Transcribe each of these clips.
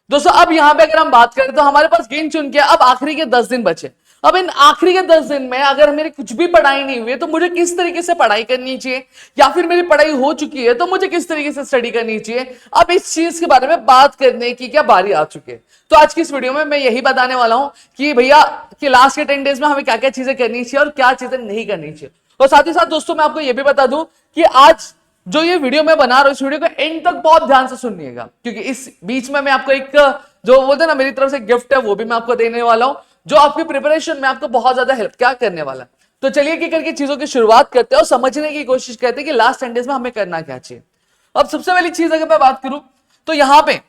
दोस्तों अब यहाँ पे अगर हम बात करें तो हमारे पास गिन चुन के अब आखिरी के 10 दिन बचे। अब इन आखिरी के 10 दिन में अगर मेरी कुछ भी पढ़ाई नहीं हुई है तो मुझे किस तरीके से पढ़ाई करनी चाहिए, या फिर मेरी पढ़ाई हो चुकी है तो मुझे किस तरीके से स्टडी करनी चाहिए, अब इस चीज के बारे में बात करने की क्या बारी आ चुकी है। तो आज की इस वीडियो में मैं यही बताने वाला हूं कि भैया कि लास्ट के 10 डेज में हमें क्या क्या चीजें करनी चाहिए और क्या चीजें नहीं करनी चाहिए। और साथ ही साथ दोस्तों मैं आपको यह भी बता दूं कि आज जो ये वीडियो मैं बना रहा हूं इस वीडियो को एंड तक बहुत ध्यान से सुनिएगा, क्योंकि इस बीच में मैं आपको एक जो बोलते हैं ना मेरी तरफ से गिफ्ट है वो भी मैं आपको देने वाला हूं, जो आपकी प्रिपरेशन में आपको बहुत ज्यादा हेल्प क्या करने वाला है। तो चलिए कि करके चीजों की शुरुआत करते हैं और समझने की कोशिश करते हैं कि लास्ट 10 डेज में हमें करना क्या चाहिए। अब सबसे पहली चीज अगर मैं बात करूं तो यहां पे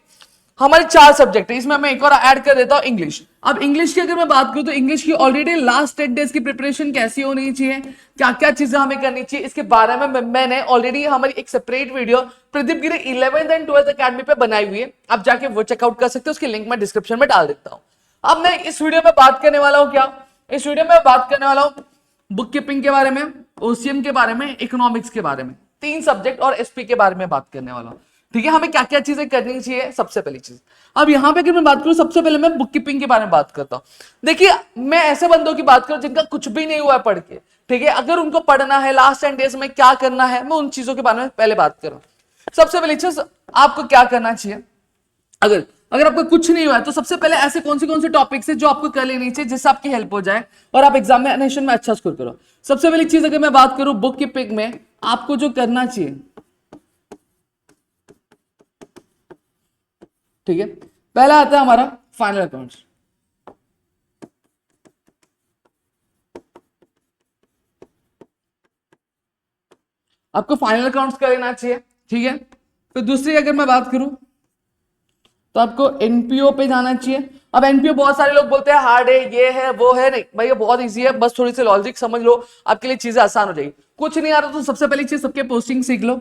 हमारे 4 सब्जेक्ट है, इसमें मैं एक और ऐड कर देता हूं इंग्लिश। अब इंग्लिश की अगर मैं बात करूं तो इंग्लिश की ऑलरेडी लास्ट 10 डेज की प्रिपरेशन कैसी होनी चाहिए, क्या क्या चीजें हमें करनी चाहिए, इसके बारे में मैंने ऑलरेडी हमारी एक separate video Pradeep Giri 11th and 12th academy पे बनाई हुई है, आप जाके वो चेकआउट कर सकते हो, उसकी लिंक मैं डिस्क्रिप्शन में डाल देता हूं। अब मैं इस वीडियो में बात करने वाला हूं क्या, इस वीडियो में बात करने वाला हूं बुक कीपिंग के बारे में, ओसीएम के बारे में, इकोनॉमिक्स के बारे में, 3 सब्जेक्ट और एसपी के बारे में बात करने वाला हूं। ठीक है, हमें क्या क्या चीजें करनी चाहिए सबसे पहली चीज। अब यहां पे अगर मैं बात करूं सबसे पहले मैं बुक कीपिंग के बारे में बात करता हूं। देखिए मैं ऐसे बंदों की बात करूं जिनका कुछ भी नहीं हुआ है पढ़ के, ठीक है, अगर उनको पढ़ना है लास्ट 10 डेज में क्या करना है, मैं उन चीजों के बारे में पहले बात कर रहा हूं। सबसे पहली चीज आपको क्या करना चाहिए, अगर अगर आपको कुछ नहीं हुआ है तो सबसे पहले ऐसे कौन से टॉपिक्स है जो आपको कर लेनी चाहिए जिससे आपकी हेल्प हो जाए और आप एग्जामिनेशन में अच्छा स्कोर करो। सबसे पहली चीज अगर मैं बात करूं बुक कीपिंग में आपको जो करना चाहिए, ठीक है, पहला आता है हमारा फाइनल अकाउंट्स। आपको फाइनल अकाउंट्स कर लेना चाहिए, ठीक है। फिर दूसरी अगर मैं बात करूं तो आपको एनपीओ पे जाना चाहिए। अब एनपीओ बहुत सारे लोग बोलते हैं हार्ड है, ये है वो है, नहीं भाई ये बहुत इजी है, बस थोड़ी सी लॉजिक समझ लो आपके लिए चीजें आसान हो जाएगी। कुछ नहीं आ रहा तो सबसे पहली चीज सबके पोस्टिंग सीख लो,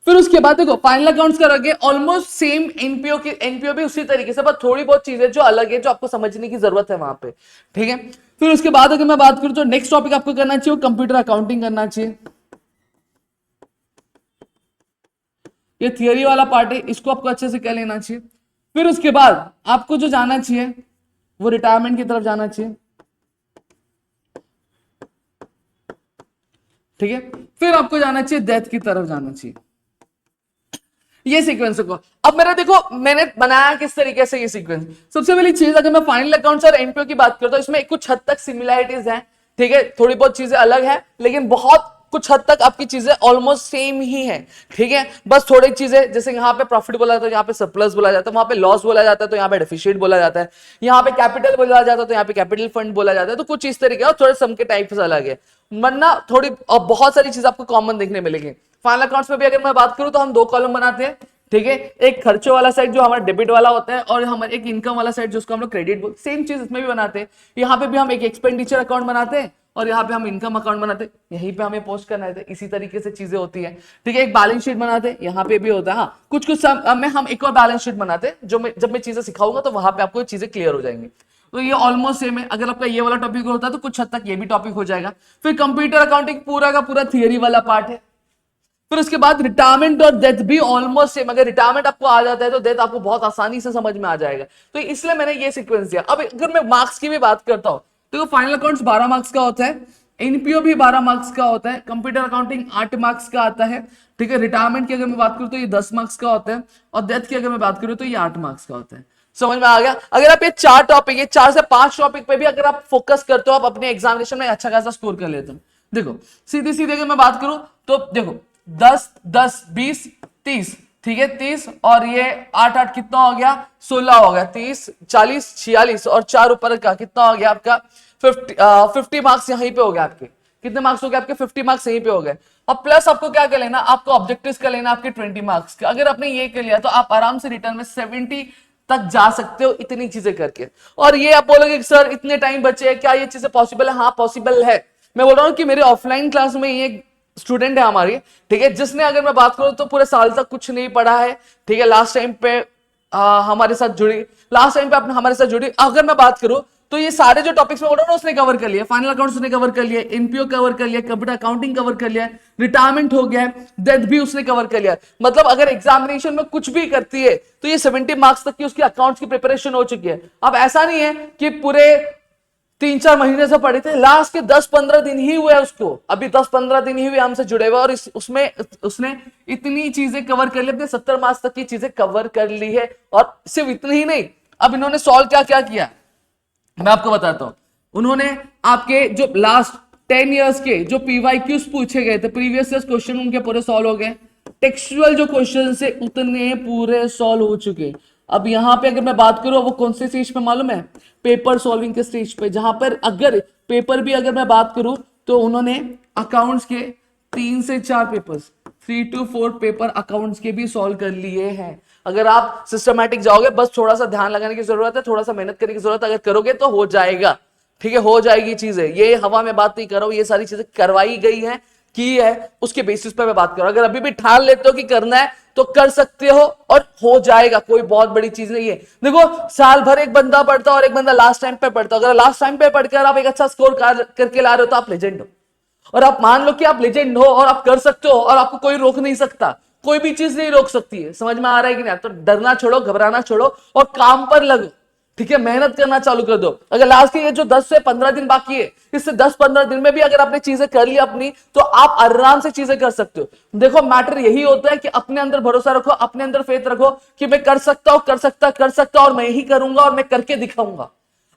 फिर उसके बाद देखो फाइनल अकाउंट्स करोगे ऑलमोस्ट सेम एनपीओ की, एनपीओ भी उसी तरीके से, बस थोड़ी बहुत चीजें जो अलग है जो आपको समझने की जरूरत है वहां पे, ठीक है। फिर उसके बाद अगर मैं बात करूं तो नेक्स्ट टॉपिक आपको करना चाहिए वो कंप्यूटर अकाउंटिंग करना चाहिए। ये थियरी वाला पार्ट है, इसको आपको अच्छे से कर लेना चाहिए। फिर उसके बाद आपको जो जाना चाहिए वो रिटायरमेंट की तरफ जाना चाहिए, ठीक है। फिर आपको जाना चाहिए डेथ की तरफ जाना चाहिए, ये सीक्वेंस को। अब मेरा देखो मैंने बनाया किस तरीके से ये सीक्वेंस। सबसे पहली चीज अगर मैं फाइनल अकाउंट्स और एनपीओ की बात करता हूं इसमें कुछ हद तक सिमिलरिटीज हैं, ठीक है, थोड़ी बहुत चीजें अलग है लेकिन बहुत कुछ हद तक आपकी चीजें ऑलमोस्ट सेम ही है, ठीक है। बस थोड़ी चीजें जैसे यहाँ पे प्रॉफिट बोला जाता है, यहाँ पे सरप्लस बोला जाता है, वहां पे लॉस बोला जाता है तो यहाँ पे डेफिशिएट बोला जाता है, यहाँ पे कैपिटल बोला जाता है तो यहाँ पे कैपिटल फंड बोला जाता है, तो कुछ इस तरीके और थोड़े सम के टाइप्स अलग है, वरना थोड़ी और बहुत सारी चीजें आपको कॉमन देखने मिलेगी। फाइनल अकाउंट्स में भी अगर मैं बात करूं तो हम 2 कॉलम बनाते हैं, ठीक है, एक खर्चों वाला साइड जो हमारा डेबिट वाला होता है और हमारे एक इनकम वाला साइड जिसको हम लोग क्रेडिट बोलते हैं। सेम चीज इसमें भी बनाते हैं, यहाँ पे भी हम एक एक्सपेंडिचर अकाउंट बनाते हैं और यहाँ पे हम इनकम अकाउंट बनाते हैं, यहीं पे हमें पोस्ट करना है, इसी तरीके से चीजें होती है, ठीक है। एक बैलेंस शीट बनाते हैं, यहाँ पे भी होता है, हाँ कुछ कुछ में हम एक और बैलेंस शीट बनाते हैं जो जब मैं चीजें सिखाऊंगा तो वहां पे आपको चीजें क्लियर हो जाएंगी। तो ये ऑलमोस्ट सेम है, अगर आपका ये वाला टॉपिक होता है तो कुछ हद तक ये भी टॉपिक हो जाएगा। फिर कंप्यूटर अकाउंटिंग पूरा का पूरा थियरी वाला पार्ट है। फिर उसके बाद रिटायरमेंट और डेथ भी ऑलमोस्ट सेम, अगर रिटायरमेंट आपको आ जाता है तो डेथ आपको बहुत आसानी से समझ में आ जाएगा, तो इसलिए मैंने ये सीक्वेंस दिया। अब अगर मैं मार्क्स की भी बात करता हूं तो फाइनल अकाउंट्स 12 मार्क्स का होता है, एनपीओ भी 12 मार्क्स का होता है, कंप्यूटर अकाउंटिंग 8 मार्क्स का आता है, ठीक है। रिटायरमेंट की अगर मैं बात करूं तो ये 10 मार्क्स का होता है और डेथ की अगर मैं बात करूं तो ये 8 मार्क्स का होता है। समझ में आ गया। अगर आप ये 4 टॉपिक, ये 4 से 5 टॉपिक पे भी अगर आप फोकस करते हो आप अपने एग्जामिनेशन में अच्छा खासा स्कोर कर लेते हो। देखो सीधी सीधी अगर मैं बात करूं तो देखो 10 10 20 30, ठीक है, 30 और ये 8 8 कितना हो गया 16 हो गया, 30 40 46 और 4 ऊपर का कितना हो गया आपका 50 मार्क्स यहीं पे हो गया। आपके कितने मार्क्स हो गए आपके 50 मार्क्स यहीं पे हो गए। और प्लस आपको क्या कर लेना, आपको ऑब्जेक्टिव्स कर लेना आपके 20 मार्क्स के। अगर आपने ये कर लिया तो आप आराम से रिटर्न में 70 तक जा सकते हो इतनी चीजें करके। और ये आप बोलोगे कि सर इतने टाइम बचे हैं, क्या ये चीजें पॉसिबल है? हाँ पॉसिबल है। मैं बोल रहा हूँ कि मेरे ऑफलाइन क्लास में ये स्टूडेंट है हमारी, ठीक है, जिसने अगर मैं बात करूं तो पूरे साल तक कुछ नहीं पढ़ा है, ठीक है, लास्ट टाइम पे हमारे साथ जुड़ी, लास्ट टाइम पे हमारे साथ जुड़ी। अगर मैं बात करूं तो ये सारे जो टॉपिक्स में बोल रहा हूं उसने कवर कर लिया, फाइनल अकाउंट्स उसने कवर कर लिया, एनपीओ कवर कर लिया, कंप्यूटर अकाउंटिंग कवर कर लिया, रिटायरमेंट हो गया है, डेथ भी उसने कवर कर लिया। मतलब अगर एग्जामिनेशन में कुछ भी करती है तो ये 70 मार्क्स तक की उसकी अकाउंट्स की प्रिपरेशन हो चुकी है। अब ऐसा नहीं है कि पूरे 3-4 महीने से पढ़े थे, लास्ट के 10-15 दिन ही हुए उसको, अभी 10-15 दिन ही हुए हमसे जुड़े हुए, और उसमें उसने इतनी चीजें कवर कर ली, अपने 70 मार्क्स तक की चीजें कवर कर ली है। और सिर्फ इतनी ही नहीं, अब इन्होंने सॉल्व क्या क्या किया मैं आपको बताता हूं। उन्होंने आपके जो लास्ट 10 इयर्स के जो पीवाईक्यूज पूछे गए थे, प्रीवियस ईयर्स क्वेश्चन उनके पूरे सॉल्व हो गए, टेक्सचुअल जो क्वेश्चन से उतने पूरे सॉल्व हो चुके। अब यहां पे अगर मैं बात करूं वो कौन से स्टेज पे मालूम है, पेपर सॉल्विंग के स्टेज पे, जहां पर अगर पेपर भी अगर मैं बात करूं तो उन्होंने अकाउंट्स के 3 से 4 पेपर्स, 3 to 4 पेपर अकाउंट्स के भी सॉल्व कर लिए हैं। अगर आप सिस्टमैटिक जाओगे, बस थोड़ा सा ध्यान लगाने की जरूरत है, थोड़ा सा मेहनत करने की जरूरत है, अगर करोगे तो हो जाएगा। ठीक है, हो जाएगी चीजें, ये हवा में बात नहीं कर रहा हूं, ये सारी चीजें करवाई गई हैं, की है, उसके बेसिस पे मैं बात कर रहा हूं। अगर अभी भी ठान लेते हो कि करना है तो कर सकते हो और हो जाएगा, कोई बहुत बड़ी चीज नहीं है। देखो साल भर एक बंदा पढ़ता है और एक बंदा लास्ट टाइम पे पढ़ता है, अगर लास्ट टाइम पे पढ़कर आप एक अच्छा स्कोर करके ला रहे हो तो आप लेजेंड हो। और आप मान लो कि आप लेजेंड हो और आप कर सकते हो और आपको कोई रोक नहीं सकता, कोई भी चीज नहीं रोक सकती है। समझ में आ रहा है कि नहीं? तो डरना छोड़ो, घबराना छोड़ो और काम पर लगो। ठीक है, मेहनत करना चालू कर दो। अगर लास्ट के ये जो 10 से 15 दिन बाकी है, इससे 10-15 दिन में भी अगर आपने चीजें कर ली अपनी, तो आप आराम से चीजें कर सकते हो। देखो मैटर यही होता है कि अपने अंदर भरोसा रखो, अपने अंदर फेथ रखो कि मैं कर सकता हूं, कर सकता और मैं ही करूंगा और मैं करके दिखाऊंगा।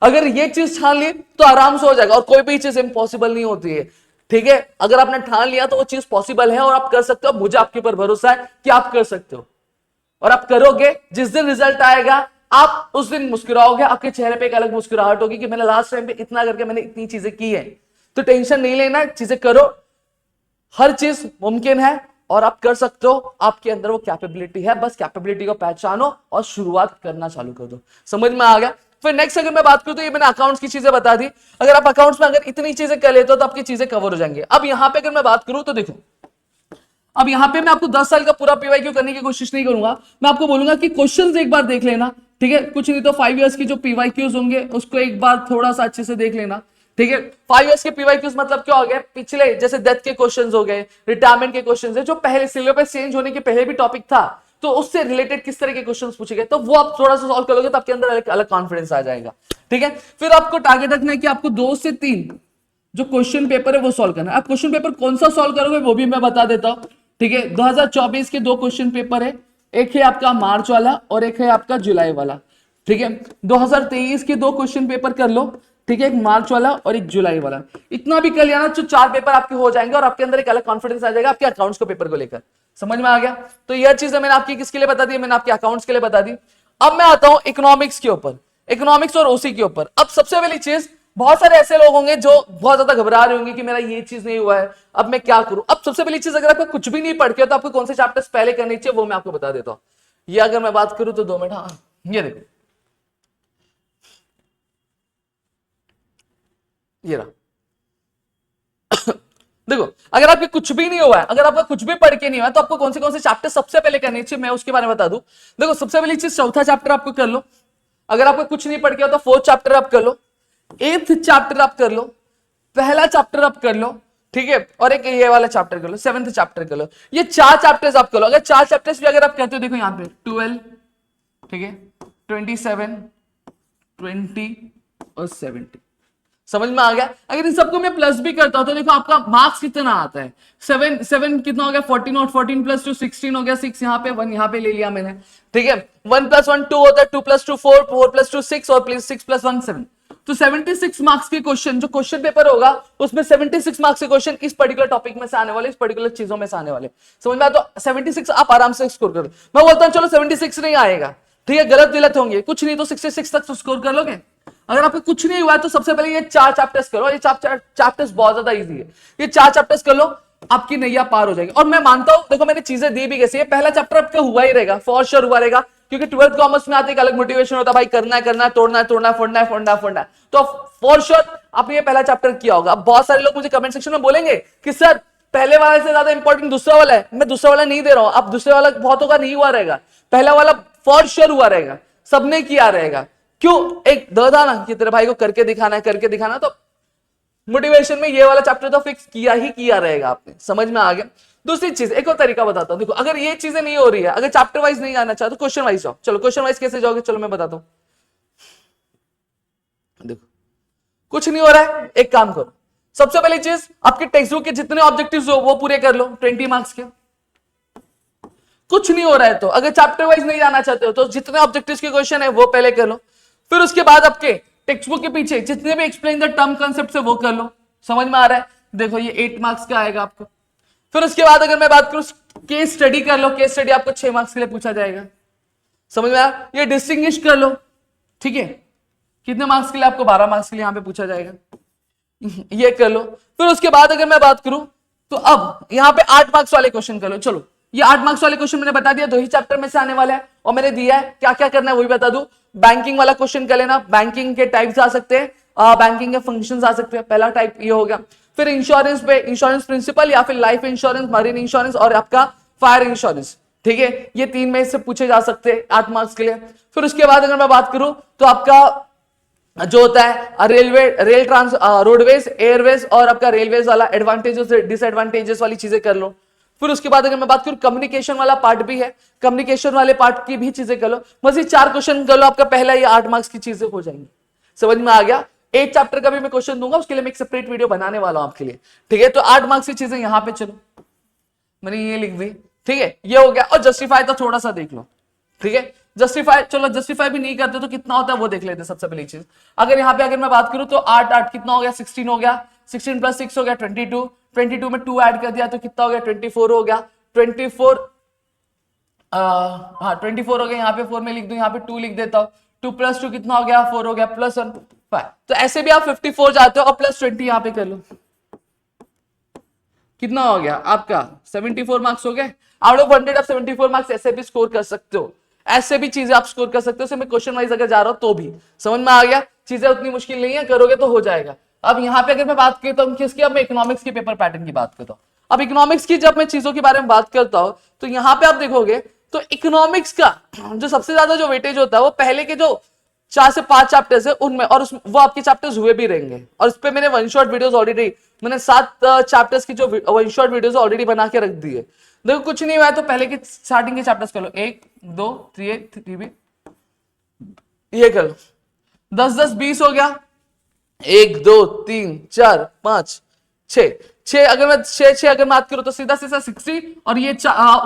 अगर ये चीज ठान ली तो आराम से हो जाएगा, और कोई भी चीज इम्पॉसिबल नहीं होती है। ठीक है, अगर आपने ठान लिया तो वो चीज पॉसिबल है और आप कर सकते हो। मुझे आपके ऊपर भरोसा है कि आप कर सकते हो और आप करोगे। जिस दिन रिजल्ट आएगा आप उस दिन मुस्कुराओगे, आपके चेहरे पे एक अलग मुस्कुराहट होगी कि मैंने लास्ट टाइम पे इतना करके मैंने इतनी चीजें की है। तो टेंशन नहीं लेना, चीजें करो, हर चीज मुमकिन है और आप कर सकते हो। आपके अंदर वो कैपेबिलिटी है, बस कैपेबिलिटी को पहचानो और शुरुआत करना चालू कर दो। समझ में आ गया? फिर नेक्स्ट अगर मैं बात करूं तो ये मैंने अकाउंट्स की चीजें बता दी। अगर आप अकाउंट्स में अगर इतनी चीजें कर लेते हो तो आपकी चीजें कवर हो जाएंगे। अब यहां पे अगर मैं बात करूं तो देखो, अब यहां पे मैं आपको 10 साल का पूरा पीवाईक्यू करने की कोशिश नहीं करूंगा, मैं आपको बोलूंगा कि क्वेश्चंस एक बार देख लेना। ठीक है, कुछ नहीं तो 5 इयर्स की जो पीवाईक्यूज होंगे उसको एक बार थोड़ा सा अच्छे से देख लेना। ठीक है, 5 इयर्स के पीवाईक्यूज मतलब क्या हो गया, पिछले जैसे डेथ के क्वेश्चंस हो गए, रिटायरमेंट के क्वेश्चंस है, जो पहले सिलेबस चेंज होने के पहले भी टॉपिक था, तो उससे रिलेटेड किस तरह के क्वेश्चंस पूछे गए, तो वो आप थोड़ा सा सॉल्व करोगे तो आपके अंदर अलग अलग कॉन्फिडेंस आ जाएगा। ठीक है, फिर आपको टारगेट रखना है कि आपको 2 से 3 जो क्वेश्चन पेपर है वो सॉल्व करना है। आप क्वेश्चन पेपर कौन सा सॉल्व करोगे वो भी मैं बता देता हूं। ठीक है, 2024 के 2 क्वेश्चन पेपर है, एक है आपका मार्च वाला और एक है आपका जुलाई वाला। ठीक है, 2023 के 2 क्वेश्चन पेपर कर लो। ठीक है, एक मार्च वाला और एक जुलाई वाला। इतना भी कर लिया ना तो 4 पेपर आपके हो जाएंगे और आपके अंदर एक अलग कॉन्फिडेंस आ जाएगा आपके अकाउंट्स को पेपर को लेकर। समझ में आ गया? तो यह चीजें मैंने आपकी किसके लिए बता दी, मैंने आपके अकाउंट्स के लिए बता दी। अब मैं आता हूं इकोनॉमिक्स के ऊपर, इकोनॉमिक्स और ओसी के ऊपर। अब सबसे पहली चीज, बहुत सारे ऐसे लोग होंगे जो बहुत ज्यादा घबरा रहे होंगे कि मेरा ये चीज नहीं हुआ है, अब मैं क्या करूं। अब सबसे पहली चीज, अगर आपको कुछ भी नहीं पढ़ के हो तो आपको कौन से चैप्टर्स पहले करने चाहिए वो मैं आपको बता देता हूं। ये अगर मैं बात करूं तो 2 मिनट, हाँ ये देखो, ये रहा। देखो, अगर आपके कुछ भी नहीं हुआ है, अगर आपका कुछ भी पढ़ के नहीं हुआ है तो आपको कौन से चैप्टर सबसे पहले करने चाहिए मैं उसके बारे में बता दूं। देखो, सबसे पहली चीज चौथा चैप्टर आपको कर लो। अगर आपको कुछ नहीं पढ़ के हो तो 4th चैप्टर आप कर लो, 8th चैप्टर आप कर लो, पहला चैप्टर आप कर लो। ठीक है, और एक ये वाला चैप्टर कर लो, 7th चैप्टर कर लो। ये 4 चैप्टर्स आप कर लो। अगर 4 चैप्टर्स भी अगर आप कहते हो, देखो यहाँ पे 12, ठीक है, 27, 20 और 70। समझ में आ गया? अगर इन सबको मैं प्लस भी करता हूं तो देखो आपका मार्क्स कितना आता है। 7 कितना हो गया, 14, और 14 + 2 16 हो गया। 6 यहाँ पे, 1 यहाँ पे ले लिया मैंने। ठीक है, 1 + 1 2 होता है, 2 + 2 4, 4 + 2 6 और 6 + 1 7। तो 76 मार्क्स के क्वेश्चन, जो क्वेश्चन पेपर होगा उसमें 76 मार्क्स के क्वेश्चन इस पर्टिकुलर टॉपिक में से आने वाले, इस पर्टिकुलर चीजों में से आने वाले। समझ में आया? तो 76 आप आराम से स्कोर करो। मैं बोलता हूं चलो 76 नहीं आएगा, ठीक है, गलत होंगे, कुछ नहीं तो 66 तक स्कोर कर लोगे। अगर आपको कुछ नहीं हुआ है तो सबसे पहले ये 4 चैप्टर्स करो। ये 4 चैप्टर्स बहुत ज्यादा इजी है, ये 4 चैप्टर्स कर लो, आपकी नैया पार हो जाएगी। और मैं मानता हूं, देखो मैंने चीजें दी भी कैसे, पहला चैप्टर आपका हुआ ही रहेगा, फॉर श्योर हुआ रहेगा, क्योंकि 12th कॉमर्स में आते एक अलग मोटिवेशन होता है, भाई करना है, तोड़ना है, फोड़ना है। तो फॉर श्योर आपने ये पहला चैप्टर किया होगा। अब बहुत सारे लोग मुझे कमेंट सेक्शन में बोलेंगे कि सर पहले वाले से ज्यादा इंपॉर्टेंट दूसरा वाला है। मैं दूसरा वाला नहीं दे रहा हूं, अब दूसरे वाला बहुतों का नहीं हुआ रहेगा, पहला वाला फॉर श्योर हुआ रहेगा, सबने किया रहेगा। क्यों? एक डर था ना कि तेरे भाई को करके दिखाना है, करके दिखाना, तो मोटिवेशन में ये वाला चैप्टर तो फिक्स किया ही किया रहेगा आपने, समझ में आ गया। दूसरी चीज, एक और तरीका बताता हूं, देखो अगर ये चीजें नहीं हो रही है, अगर चैप्टर वाइज नहीं आना चाहते तो क्वेश्चन वाइज जाओ। चलो क्वेश्चन वाइज कैसे जाओगे, चलो मैं बताता हूं। देखो कुछ नहीं हो रहा है, एक काम करो, सबसे पहली चीज आपके टेक्स्ट बुक के जितने ऑब्जेक्टिव्स हो वो पूरे कर लो 20 मार्क्स के। कुछ नहीं हो रहा है तो अगर चैप्टर वाइज नहीं जाना चाहते हो तो जितने ऑब्जेक्टिव्स के क्वेश्चन है वो पहले कर लो, फिर उसके बाद आपके टेक्स्ट बुक के पीछे जितने भी एक्सप्लेन द टर्म कॉन्सेप्ट है वो कर लो। समझ में आ रहा है? देखो ये 8 मार्क्स का आएगा आपको। फिर उसके बाद अगर मैं बात करूं, केस स्टडी कर लो, केस स्टडी आपको 6 मार्क्स के लिए पूछा जाएगा। समझ में आया? ये डिस्टिंग्विश कर लो, ठीक है, कितने मार्क्स के लिए? आपको 12 मार्क्स के लिए यहां पे पूछा जाएगा, ये कर लो। फिर उसके बाद अगर मैं बात करूं तो अब यहां पे 8 मार्क्स वाले क्वेश्चन कर लो। चलो ये 8 मार्क्स वाले क्वेश्चन मैंने बता दिया, 2 ही चैप्टर में से आने वाला है, और मैंने दिया है क्या क्या करना है वही बता दूं। बैंकिंग वाला क्वेश्चन कर लेना, बैंकिंग के टाइप्स आ सकते हैं, बैंकिंग के फंक्शंस आ सकते हैं, पहला टाइप ये हो गया। फिर इंश्योरेंस पे इंश्योरेंस प्रिंसिपल या फिर लाइफ इंश्योरेंस, मरीन इंश्योरेंस और आपका फायर इंश्योरेंस, ठीक है, ये 3 में से पूछे जा सकते हैं 8 मार्क्स के लिए। फिर उसके बाद अगर मैं बात करूं तो आपका जो होता है रोडवेज, एयरवेज और आपका रेलवेज वाला एडवांटेजेस डिसएडवांटेजेस वाली चीजें कर लो। फिर उसके बाद अगर मैं बात करूं कम्युनिकेशन वाला पार्ट भी है, कम्युनिकेशन वाले पार्ट की भी चीजें कर लो। बस ये 4 क्वेश्चन कर लो, आपका पहला ये 8 मार्क्स की चीजें हो जाएंगी। समझ में आ गया? 8 चैप्टर का भी मैं क्वेश्चन दूंगा, उसके लिए मैं एक सेपरेट वीडियो बनाने वाला हूं आपके लिए, ठीक है। तो 8 मार्क्स की चीजें यहां पे चलो, मैंने ये लिख दी, ठीक है, ये हो गया। और जस्टिफाई तो थोड़ा सा देख लो, ठीक है। जस्टिफाई, चलो जस्टिफाई भी नहीं करते तो कितना होता है वो देख लेते हैं। सबसे पहली चीज अगर यहाँ पे अगर मैं बात करूं तो 8 8 कितना हो गया, 16 हो गया, 16 प्लस 6 हो गया 22, 22 में 2 ऐड कर दिया तो कितना हो गया, 24 हो गया, 24 हाँ 24 हो गया। यहाँ पे 4 में लिख दूं, यहाँ पे 2 लिख देता हूँ, 2 प्लस 2 कितना हो गया, 4 हो गया, प्लस 1 5। तो ऐसे भी आप 54 जाते हो और प्लस 20 यहाँ पे कर लो, कितना हो गया आपका 74 मार्क्स हो गए। आउट ऑफ 100 आप 74 मार्क्स ऐसे भी स्कोर कर सकते हो, ऐसे भी चीजें आप स्कोर कर सकते हो। मैं क्वेश्चन वाइज अगर जा रहा हूं तो भी समझ में आ गया, चीजें उतनी मुश्किल नहीं है, करोगे तो हो जाएगा। अब यहाँ पे अगर मैं बात करता हूँ किसकी, अब मैं इकोनॉमिक्स के पेपर पैटर्न की बात करता हूँ। अब इकोनॉमिक्स की जब मैं चीजों के बारे में बात करता हूँ तो यहाँ पे आप देखोगे तो इकोनॉमिक्स का जो सबसे ज्यादा जो वेटेज होता है वो पहले के जो 4 से 5 चैप्टर्स है उनमें, और वो आपके चैप्टर्स हुए भी रहेंगे। और उस पर मैंने वन शॉट वीडियोस ऑलरेडी, मैंने 7 चैप्टर्स की जो वन शॉट वीडियोस ऑलरेडी बना के रख दी है। देखो कुछ नहीं हुआ है तो पहले के स्टार्टिंग के चैप्टर्स कर लो, 1 2 3 भी ये कर लो, 10 10 20 हो गया, 1 2 3 4 5 6 6 अगर मैं 6 अगर बात करूं तो सीधा सीधा 60, और ये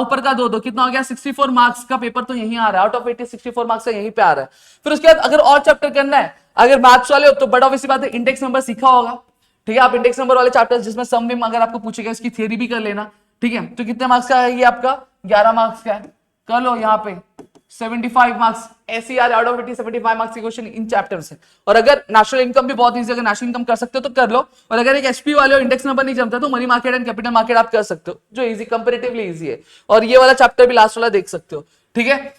ऊपर का 2 2 कितना हो गया, 64 मार्क्स का पेपर तो यहीं आ रहा है, आउट ऑफ 80 64 मार्क्स का यहीं पे आ रहा है। फिर उसके बाद अगर और चैप्टर करना है, अगर मैथ्स वाले हो तो बड़ा ऑब्वियस बात है इंडेक्स नंबर सीखा होगा, ठीक है। आप इंडेक्स नंबर वाले चैप्टर जिसमें सम विम अगर आपको पूछेगा इसकी थियरी भी कर लेना, ठीक है। तो कितने मार्क्स का है ये आपका, 11 मार्क्स का है, कर लो यहाँ पे 75 मार्क्स। ऐसे यार आउट ऑफ 80 75 मार्क्स के क्वेश्चन इन चैप्टर से। और अगर नेशनल इनकम भी बहुत इजी, अगर नेशनल इनकम कर सकते हो तो कर लो, और अगर एक एचपी वाले हो इंडेक्स नंबर नहीं जमता तो money market and capital market आप कर सकते हो, जो इजी कंपैरेटिवली इजी है। और ये वाला चैप्टर भी लास्ट वाला देख सकते हो, ठीक है,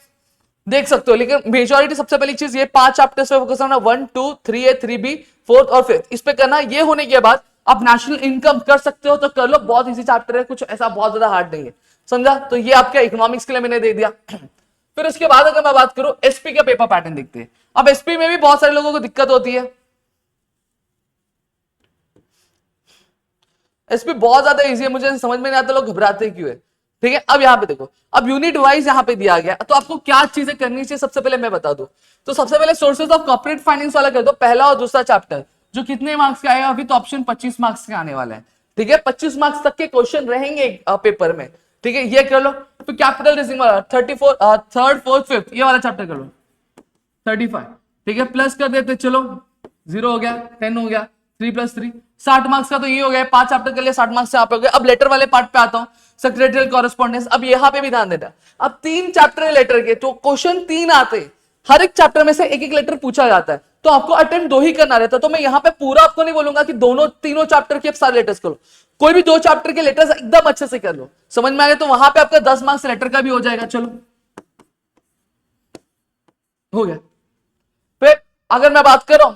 देख सकते हो। लेकिन मेजॉरिटी सबसे पहली चीज ये 5 चैप्टर्स पे फोकस करना, 1 2 3A 3B 4th और 5th इस पे करना। ये होने के बाद आप नेशनल इनकम कर सकते हो तो कर लो, बहुत इजी चैप्टर है, कुछ ऐसा बहुत ज्यादा हार्ड नहीं है, समझा। तो ये आपका इकोनॉमिक्स के लिए मैंने दे दिया। फिर उसके बाद अगर मैं बात करूं एसपी का पेपर पैटर्न देखते हैं। अब एसपी में भी बहुत सारे लोगों को दिक्कत होती है, एसपी बहुत ज्यादा इजी है, मुझे समझ में नहीं आता लोग घबराते क्यों है, ठीक है। अब यहाँ पे देखो, अब यूनिट वाइज यहाँ पे दिया गया तो आपको क्या चीजें करनी चाहिए सबसे पहले मैं बता दूं। तो सबसे पहले सोर्सेज ऑफ कॉर्पोरेट फाइनेंस वाला कर दो, पहला और दूसरा चैप्टर, जो कितने मार्क्स का आएगा, अभी तो ऑप्शन 25 मार्क्स के आने वाला है, ठीक है। 25 मार्क्स तक के क्वेश्चन रहेंगे पेपर में, ठीक है, ये कर लो। फिर कैपिटल रेजिंग वाला 34 3rd 4th 5th ये वाला चैप्टर कर लो 35, ठीक है, प्लस कर देते चलो 0 हो गया, 10 हो गया, 3 + 3 60 मार्क्स का तो ये हो गया, 5 चैप्टर के लिए 60 मार्क्स से आप हो गए। अब लेटर वाले पार्ट पे आता हूं, सेक्रेटरियल कॉरेस्पॉन्डेंस। अब यहाँ पे भी ध्यान देना, अब 3 चैप्टर है लेटर के, तो क्वेश्चन 3 आते हैं, हर एक चैप्टर में से एक एक लेटर पूछा जाता है, तो आपको अटेम्प्ट 2 ही करना रहता है। तो मैं यहाँ पे पूरा आपको नहीं बोलूंगा कि तीनों चैप्टर के सारे लेटर्स करो, कोई भी 2 चैप्टर के लेटर्स एकदम अच्छे से कर लो, समझ में आ गया। तो वहां पे आपका 10 मार्क्स लेटर का भी हो जाएगा, चलो हो गया। फिर अगर मैं बात कर रहा हूं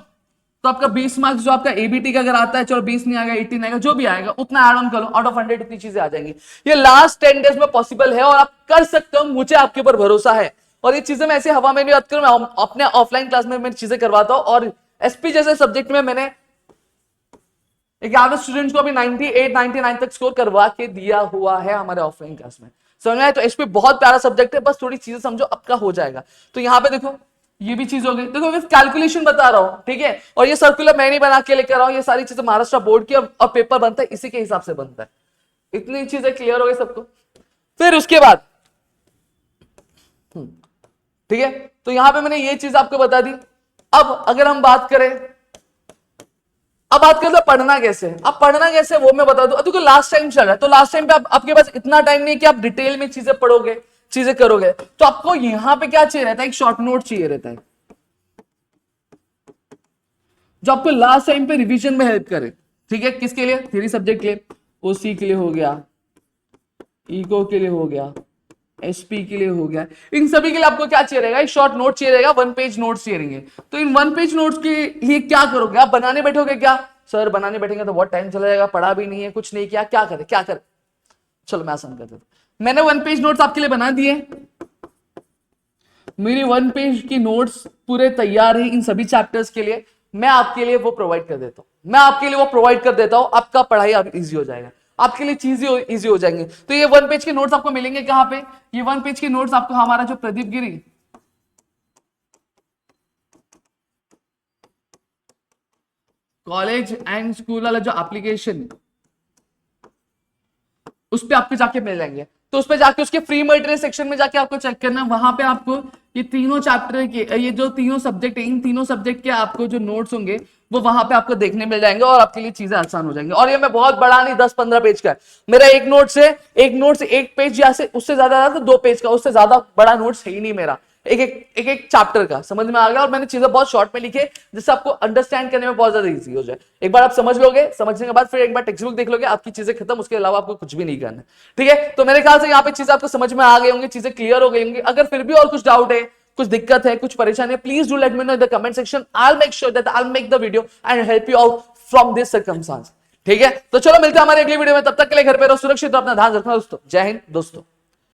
तो आपका 20 मार्क्स जो आपका एबीटी का अगर आता है, चलो 20 नहीं आएगा 18 आएगा, जो भी आएगा उतना ऐड ऑन करो, आउट ऑफ 100 इतनी चीजें आ जाएंगी। ये लास्ट 10 डेज में पॉसिबल है और आप कर सकते हो, मुझे आपके ऊपर भरोसा है और ये चीजें मैं ऐसे हवा में नहीं बात करूं, मैं अपने ऑफलाइन क्लास में मैं चीजें करवाता हूं, और एसपी जैसे सब्जेक्ट में मैंने 11 स्टूडेंट्स को अभी 98 99 तक स्कोर करवा के दिया हुआ है हमारे ऑफलाइन क्लास में। समझ में आया? तो एसपी बहुत प्यारा सब्जेक्ट है, बस थोड़ी चीजें समझो, आपका हो जाएगा। तो यहाँ पे देखो ये भी चीज हो गई, देखो मैं कैलकुलेशन बता रहा हूं, ठीक है, और ये सर्कुलर मैं नहीं बना के लेकर रहा हूं, ये सारी चीजें महाराष्ट्र बोर्ड की, और पेपर बनता है इसी के हिसाब से बनता है। इतनी चीजें क्लियर हो गई सबको। फिर उसके बाद ठीक है, तो यहां पे मैंने ये चीज आपको बता दी। अब अगर हम बात करें, अब बात करते हैं पढ़ना कैसे। अब पढ़ना कैसे वो मैं बता दूं। देखो लास्ट टाइम चल रहा है, तो लास्ट टाइम पे आपके पास इतना टाइम नहीं है कि आप डिटेल में चीजें पढ़ोगे, चीजें करोगे, तो आपको यहां पे क्या चाहिए रहता है, एक शॉर्ट नोट चाहिए रहता है जो आपको लास्ट टाइम पे रिवीजन में हेल्प करे। ठीक है, किसके लिए? थ्योरी सब्जेक्ट के लिए, ओसी के लिए हो गया, इको के लिए हो गया, एसपी के लिए हो गया, इन सभी के लिए आपको क्या चाहिए रहेगा, एक शॉर्ट नोट चाहिए रहेगा, 1 पेज नोट्स चाहिए रहेंगे। तो इन 1 पेज नोट्स के लिए क्या करोगे आप? बनाने बैठोगे क्या? सर बनाने बैठेंगे तो बहुत टाइम चला जाएगा, पढ़ा भी नहीं है, कुछ नहीं किया, क्या करे? चलो मैं आसान कर देता हूं। मैंने 1 पेज नोट्स आपके लिए बना दिए, मेरी 1 पेज की नोट्स पूरे तैयार है इन सभी चैप्टर्स के लिए, मैं आपके लिए वो प्रोवाइड कर देता हूं, आपका पढ़ाई अब इजी हो जाएगा, आपके लिए चीजें इजी हो जाएंगी। तो ये 1 पेज के नोट्स आपको मिलेंगे कहां पे? ये 1 पेज के नोट्स आपको हमारा जो प्रदीप गिरी कॉलेज एंड स्कूल वाला जो एप्लीकेशन, उस पे आपको जाके मिल जाएंगे। तो उस पे जाके उसके फ्री मटेरियल सेक्शन में जाके आपको चेक करना, वहां पे आपको ये तीनों चैप्टर के, ये जो तीनों सब्जेक्ट है, इन तीनों सब्जेक्ट के आपको जो नोट्स होंगे वो वहां पे आपको देखने मिल जाएंगे, और आपके लिए चीजें आसान हो जाएंगी। और ये मैं बहुत बड़ा नहीं, 10-15 पेज का है मेरा एक नोट से 1 पेज, या से उससे ज्यादा 2 पेज का, उससे ज्यादा बड़ा नोट्स है ही नहीं मेरा, एक चैप्टर का। समझ में आ गया? और मैंने चीजें बहुत शॉर्ट में लिखे जिससे आपको अंडरस्टैंड करने में बहुत ज्यादा इजी हो जाए। एक बार आप समझ लोगे, समझने के बाद फिर एक बार टेक्स्ट बुक देख लोगे, आपकी चीजें खत्म, उसके अलावा आपको कुछ भी नहीं करना। ठीक है, तो मेरे ख्याल से यहाँ पे चीजें आपको समझ में आ गई होंगी, चीजें क्लियर हो गई होंगी। अगर फिर भी और कुछ डाउट है, कुछ दिक्कत है, कुछ परेशानी है, please do let me know in the comment section. I will make sure that I will make the video and help you out from this circumstance. ठीक है, तो चलो मिलते हैं हमारे अगली वीडियो में, तब तक के लिए घर पे रहो, सुरक्षित रहो, अपना ध्यान रखना दोस्तों। जय हिंद दोस्तों।